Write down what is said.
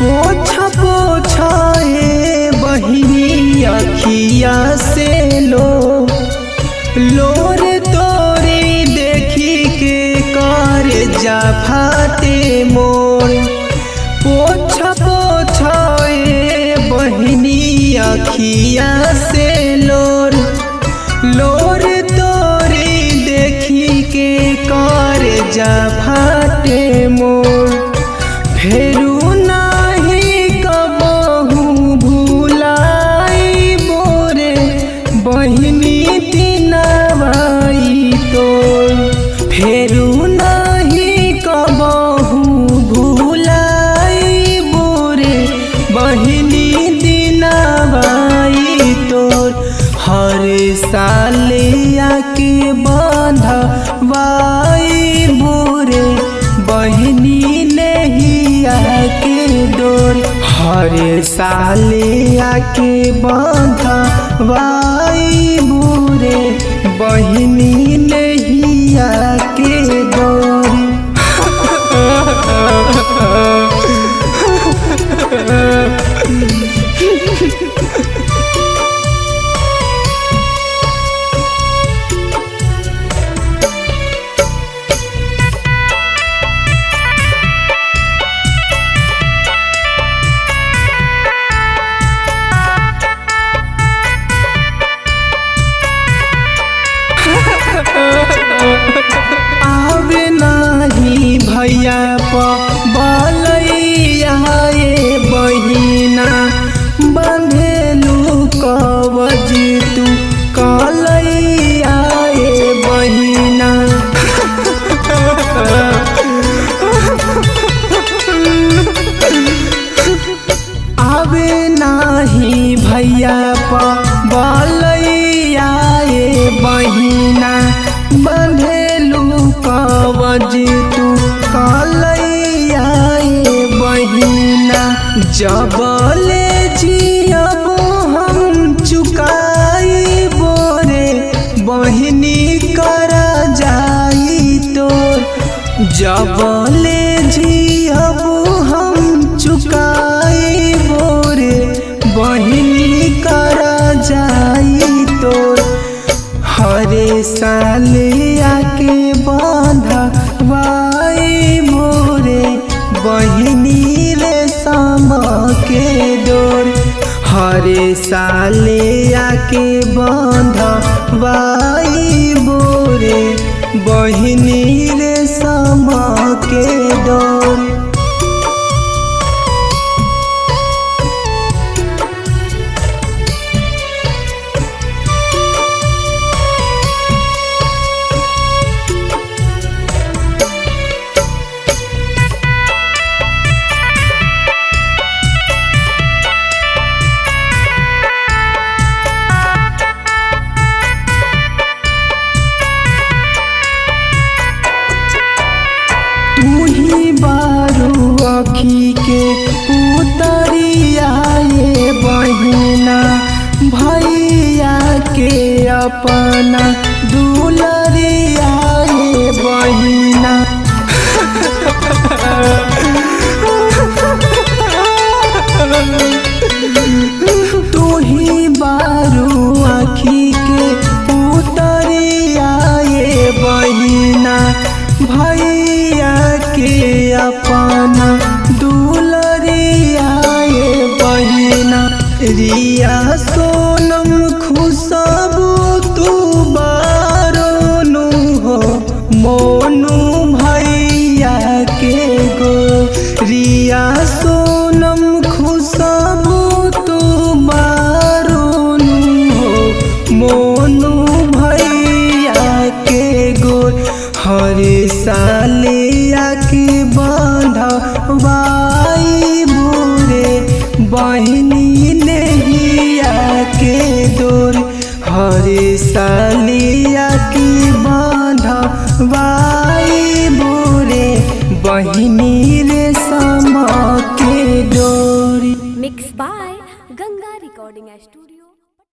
पोछा पोछा ए बहिनी अखिया से लोर तोरी देखी के कर जा फाटे मोर। पोछा पोछा ए बहिनी अखिया से लोर तोरी देखी के कर जा फाटे मोर। फेरू नाही कबहू भुलाई बोरे बहिनी दिनवाई तोर। फेरू नाही कबहू भुलाई बोरे बहिनी दिनवाई तोर। हर साल आके बंधवाई बोरे बहिनी के डोर। हर साल आके बंधवाई बुरे बहिनी नैया के डोर। आवे नाही भैया बलैया ए बहिना बंधेलू कवज तू कलैया ए बहिना। आवे नाही भैया बलैया ए बहिना बंधेलू कवज तू कलैया ए बहिना। जबले जियब हम चुकाई बोरे बहिनी कर जाई तोर। जबले जियब हम चुकाई बोरे बहिनी कर जाई तोर। हरे साल आके बंधवाई मोरे बहिनी रेशम के डोर। हरे साल आके बंधवाई मोरे बहिनी रेशम के डोर। तू ही बारू अखी के पुतरिया ए बहिना भैया के अपना दुलरिया ए बहिना। तू ही बारू अखी के पुतरिया ए बहिना भैया के अपना दुलरिया ए बहिना। रिया सोनम खुशबू तू बारोनु हो मोनू भैया के गो। रिया सोनम खुशबू तू बारोनु हो मोनू भैया के गो। हर साल आके बंधवाई बुरे बहिनी नैया के डोर। हर साल आके बंधवाई बुरे बहिनी रेशम के डोर। Mix by Ganga recording studio.